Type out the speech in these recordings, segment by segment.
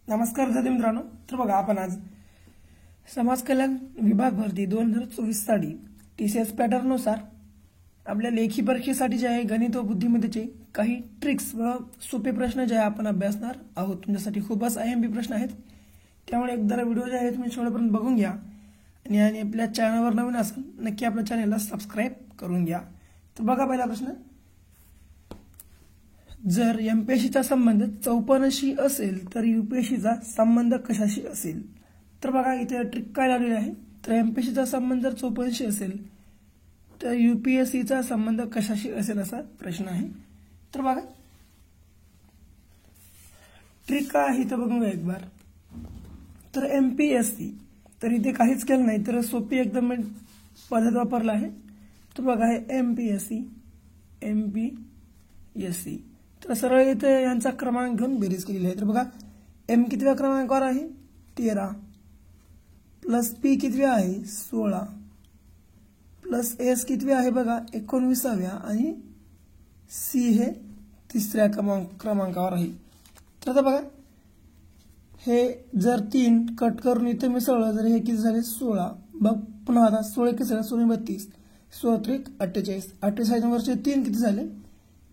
नमस्कार विद्यार्थी मित्रांनो. तर बघा आपण आज समाज कल्याण विभाग भरती 2024 साठी टीसीएस पॅटर्न नुसार आपल्या लेखी परीक्षेसाठी जे आहे गणित व बुद्धिमत्तेचे काही ट्रिक्स व सोपे प्रश्न जे आहे आपण अभ्यासणार आहोत. तुमच्यासाठी खूपच IMP प्रश्न आहेत, त्यामुळे एकदा व्हिडिओ जे आहे तुम्ही शेवटपर्यंत बघून घ्या आणि आपल्या चॅनलवर नवीन असाल नक्की आपल्या चॅनलला सबस्क्राइब करून घ्या. तर बघा पहिला प्रश्न, जर एमपीएससीचा संबंध 54शी असेल तर यूपीएससीचा संबंध कशाशी असेल? तर बघा इथे ट्रिक काय लावलेली आहे. तर एमपीएससीचा संबंध जर 54शी असेल तर यूपीएससीचा संबंध कशाशी असेल असा प्रश्न आहे. तर बघा ट्रिक काय आहे तर बघूया एक बार. तर एमपीएससी तर इथे काहीच केलं नाही, तर सोपी एकदम पद्धत वापरला आहे. तर बघा हे एमपीएससी तर सरळ इथे यांचा क्रमांक घेऊन बेरीज केलेली आहे. तर बघा एम कितव्या क्रमांकावर आहे 13 प्लस पी कितव्या आहे 16 प्लस एस कितव्या आहे बघा 19व्या आणि सी हे तिसऱ्या क्रमांकावर आहे. तर आता बघा हे जर 3 कट करून इथे मिसळलं तर हे किती झाले 16. बघ पुन्हा आता 16 किती झाले 16 32 16 त्रिक 48 48 वरचे 3 किती झाले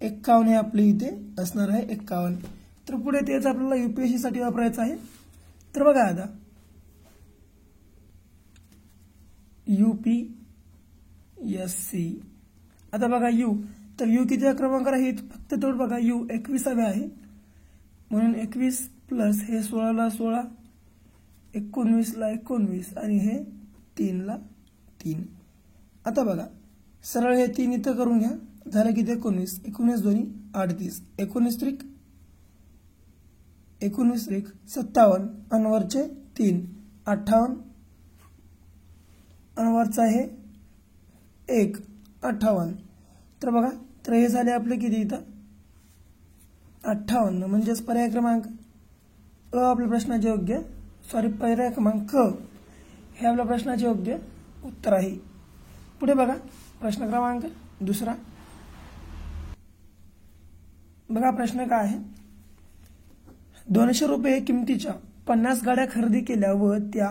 51 हे आपले इथे असणार आहे 51. तर पुढे तेच आपल्याला यूपीएससी साठी वापरायचं आहे. तर बघा आता यूपीएससी आता बघा यू तर यू किती क्रमांकावर आहे फक्त तेवढं बघा यू 21व्या आहे म्हणून 21 प्लस हे 16 ला 16 19 ला 19 आणि हे 3 ला 3. आता बघा सरळ हे 3 इथं करून घ्या झालं किती 19 19 दोन्ही 38 19 त्रिक 57 अनवरचे 3 58 अनवरचा आहे 1 58. तर बघा तर हे झाले आपले किती इथं 58 म्हणजेच पर्याय क्रमांक आपल्या प्रश्नाचे योग्य पर्याय क्रमांक हे आपल्या प्रश्नाचे योग्य उत्तर आहे. पुढे बघा प्रश्न क्रमांक दुसरा. बघा प्रश्न काय आहे, 200 रुपये किमतीच्या 50 गाड्या खरेदी केल्या व त्या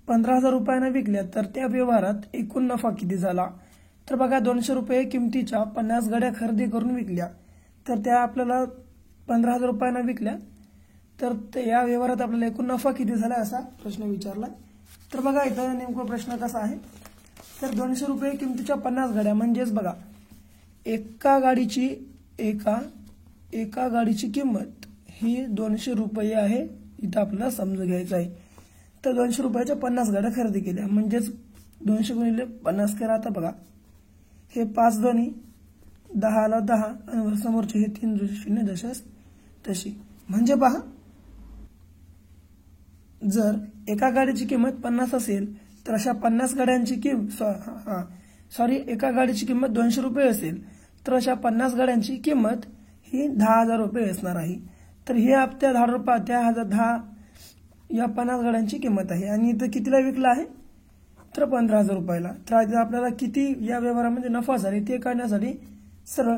15,000 रुपयांना विकल्या तर त्या व्यवहारात एकूण नफा किती झाला? तर बघा 200 रुपये किमतीच्या 50 गाड्या खरेदी करून विकल्या तर त्या आपल्याला 15,000 रुपयांना विकल्या तर या व्यवहारात आपल्याला एकूण नफा किती झाला असा प्रश्न विचारला. तर बघा इथं नेमका प्रश्न कसा आहे, तर 200 रुपये किमतीच्या 50 गाड्या म्हणजेच बघा एका गाडीची किंमत ही 200 रुपये आहे इथं आपल्याला समजून घ्यायचं आहे. तर 200 रुपयाच्या 50 गाड्या खरेदी केल्या म्हणजेच 200 गुणिले 50 करा. आता बघा हे 5 दोन्ही 10 ला 10 आणि समोरचे हे 3 शून्य जशास तशी. म्हणजे पहा जर एका गाडीची किंमत 50 असेल तर अशा 50 गाड्यांची एका गाडीची किंमत 200 रुपये असेल तर अशा 50 गाड्यांची किंमत ही 10,000 रुपये असणार आहे. तर हे आपल्या 10 रुपये या 50 गाड्यांची किंमत आहे आणि इथं कितीला विकला आहे तर 15,000 रुपयाला. तर आपल्याला किती या व्यवहारामध्ये नफा झाले ते काढण्यासाठी सरळ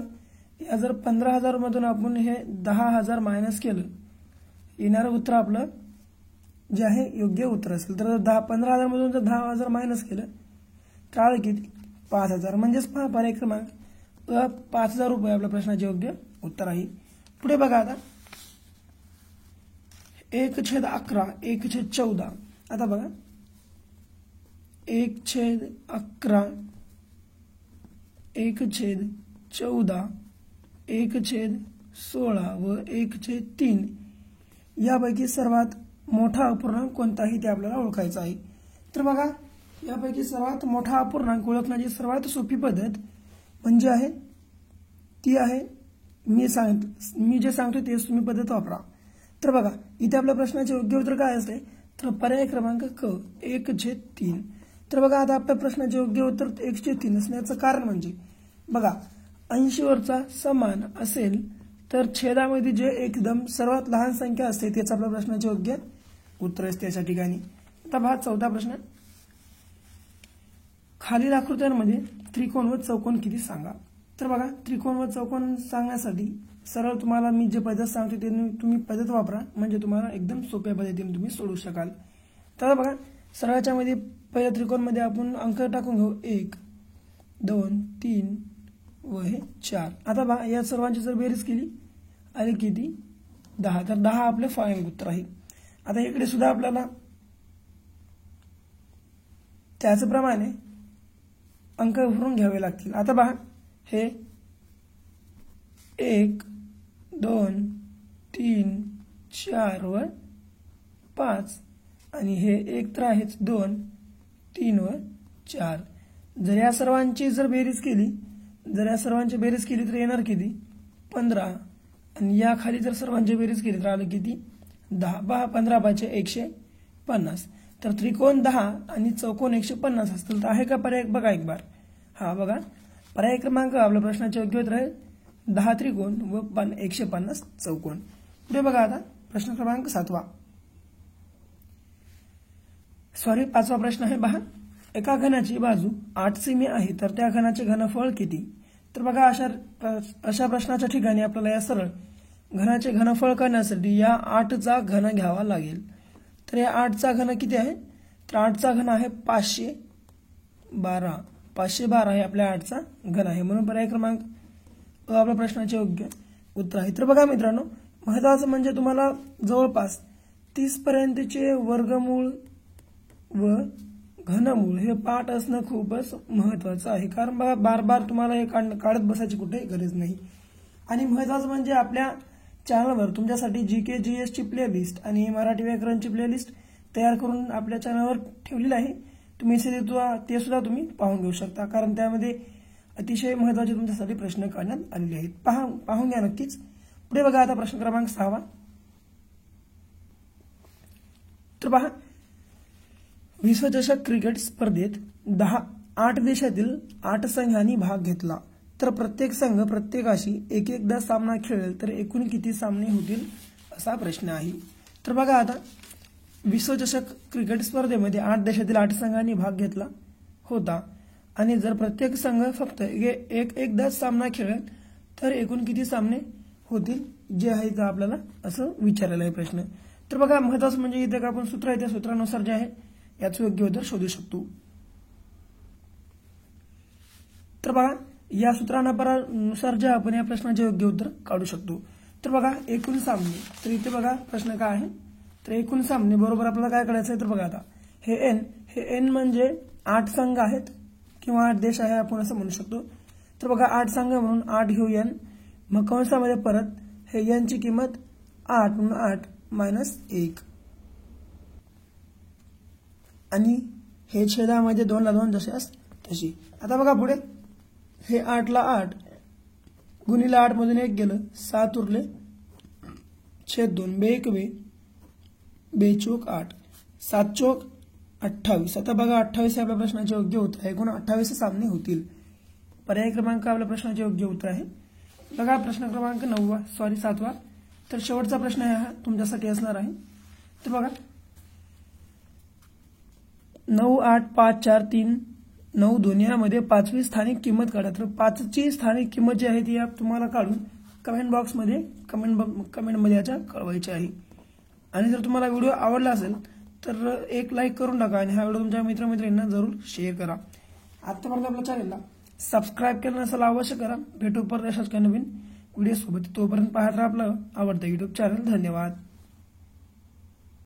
या जर 15,000 मधून आपण हे 10,000 मायनस केलं येणारं उत्तर आपलं जे आहे योग्य उत्तर असेल. तर 15,000 मधून जर 10,000 मायनस केलं तर आलं किती 5,000. म्हणजेच पर्याय क्रमांक 5,000 रुपये आपल्या प्रश्नाचे योग्य उत्तर आहे. पुढे बघा आता 1/11 1/14. आता बघा 1/11 1/14 1/16 व 1/3 यापैकी सर्वात मोठा अपूर्णांक कोणताही ते आपल्याला ओळखायचा आहे. तर बघा यापैकी सर्वात मोठा अपूर्णांक ओळखण्याची सर्वात सोपी पद्धत म्हणजे आहे ती आहे मी जे सांगतो तेच तुम्ही पद्धत वापरा. तर बघा इथे आपल्या प्रश्नाचे योग्य उत्तर काय असते तर पर्याय क्रमांक क 1/3. तर बघा आता आपल्या प्रश्नाचे योग्य उत्तर 1/3 असण्याचं कारण म्हणजे बघा 80 वरचा समान असेल तर छेदामध्ये जे एकदम सर्वात लहान संख्या असते तेच आपल्या प्रश्नाचे योग्य उत्तर असते अशा ठिकाणी. आता पहा चौथा प्रश्न, खालील आकृत्यांमध्ये त्रिकोण व चौकोन किती सांगा? तर बघा त्रिकोण व चौकोन सांगण्यासाठी सरळ तुम्हाला मी जे पद्धत सांगते ते तुम्ही पद्धत वापरा, म्हणजे तुम्हाला एकदम सोप्या पद्धतीने तुम्ही सोडवू शकाल. तर बघा सरळच्या मध्ये पहिल्या त्रिकोणमध्ये आपण अंक टाकून घेऊ 1 2 3 व हे 4. आता बघा या सर्वांची जर बेरीज केली आली किती 10, तर 10 आपले फायनल उत्तर आहे. आता इकडे सुद्धा आपल्याला त्याचप्रमाणे अंक भरून घ्यावे लागतील. आता पहा हे 1 2 3 4 व 5 आणि हे 1 तर आहेच 2 3 व 4. जर या सर्वांची जर बेरीज केली तर येणार किती 15 आणि या खाली जर सर्वांची बेरीज केली तर आलं किती 10. 15 5 150. तर त्रिकोण 10 आणि चौकोन 150 असतील तर आहे का पर्याय बघा एक बार. हा बघा पर्याय क्रमांक आपल्या प्रश्नाचे योग्य उत्तर आहे 10 त्रिकोण व 150 चौकोन. पुढे बघा आता प्रश्न क्रमांक 5वा प्रश्न आहे. पहा एका घनाची बाजू 8 सेमी आहे तर त्या घनाचे घनफळ किती. तर बघा अशा प्रश्नाच्या ठिकाणी आपल्याला या सरळ घनाचे घनफळ करण्यासाठी या 8चा घन घ्यावा लागेल. तर या 8चा घन किती आहे, तर 8चा घन आहे 512. 512 हे आपल्या 8चा घन आहे, म्हणून पर्याय क्रमांक आपल्या प्रश्नाचे योग्य उत्तर आहे. तर बघा मित्रांनो महत्वाचं म्हणजे तुम्हाला जवळपास 30 पर्यंतचे वर्गमूळ व घनमूळ हे पाठ असणं खूपच महत्वाचं आहे. कारण बघा बार बार तुम्हाला हे काढत बसायची कुठे गरज नाही. आणि महत्वाचं म्हणजे आपल्या चॅनलवर तुमच्यासाठी जीके जीएस ची प्लेलिस्ट आणि मराठी व्याकरणची प्लेलिस्ट तयार करून आपल्या चॅनलवर ठेवलेली आहे. तुम्ही ते सुद्धा तुम्ही पाहून घेऊ शकता, कारण त्यामध्ये अतिशय महत्वाचे तुमच्यासाठी प्रश्न काढण्यात आलेले आहेत. पाहून घ्या नक्कीच. पुढे बघा आता प्रश्न क्रमांक 6. तर पहा विश्वचषक क्रिकेट स्पर्धेत 8 देशातील 8 संघांनी भाग घेतला तर प्रत्येक संघ प्रत्येकाशी एकदा सामना खेळेल तर एकूण किती सामने होतील असा प्रश्न आहे. तर बघा आता विश्वचषक क्रिकेट स्पर्धेमध्ये 8 देशातील 8 संघांनी भाग घेतला होता आणि जर प्रत्येक संघ फक्त एकदाच सामना खेळेल तर एकूण किती सामने होतील जे आहे ते आपल्याला असं विचारलेला आहे प्रश्न. तर बघा महत्वाचं म्हणजे इथे आपण सूत्र आहे त्या सूत्रानुसार जे आहे याचं योग्य उत्तर शोधू शकतो. तर बघा या सूत्रानुसार जे आपण या प्रश्नाचे योग्य उत्तर काढू शकतो. तर बघा एकूण सामने, तर इथे बघा प्रश्न काय आहे, तर एकूण सामने बरोबर आपल्याला काय करायचं आहे, तर बघा आता हे एन म्हणजे 8 संघ आहेत किंवा 8 देश आहे आपण असं म्हणू शकतो. तर बघा 8 संघ म्हणून 8 घेऊ एन, मग कंसामध्ये परत हे एन ची किंमत 8 म्हणून 8 मायनस 1 आणि हे छेदामध्ये 2 ला 2 जशास तशी. आता बघा पुढे हे 8 ला 8 गुणिले 8 मधून 1 गेलं 7 उरले छेद 2 बे 1 बे चोक 8 7 चोक 28. आता बघा 28 आपल्या प्रश्नाचे योग्य उत्तर आहे. एकूण 28 सामने होतील. पर्याय क्रमांक आपल्या प्रश्नाचे योग्य उत्तर आहे. बघा प्रश्न क्रमांक 7वा. तर शेवटचा प्रश्न हा तुमच्यासाठी असणार आहे. तर बघा 9 8 5 4 3 9 2 यामध्ये 5वी स्थानिक किंमत काढा. तर 5ची स्थानिक किंमत जी आहे ती तुम्हाला काढून कमेंट बॉक्समध्ये कमेंटमध्ये याच्या कळवायची आहे. आणि जर तुम्हाला व्हिडिओ आवडला असेल तर एक लाईक करून टाका आणि हा व्हिडिओ तुमच्या मित्रमैत्रिणींना जरूर शेअर करा. आतापर्यंत आपल्या चॅनलला सबस्क्राईब केलं नसेल अवश्य करा. भेटू परत अशाच काही नवीन व्हिडिओ सोबत. तोपर्यंत पाहत राहा आपलं आवडतं युट्यूब चॅनल. धन्यवाद.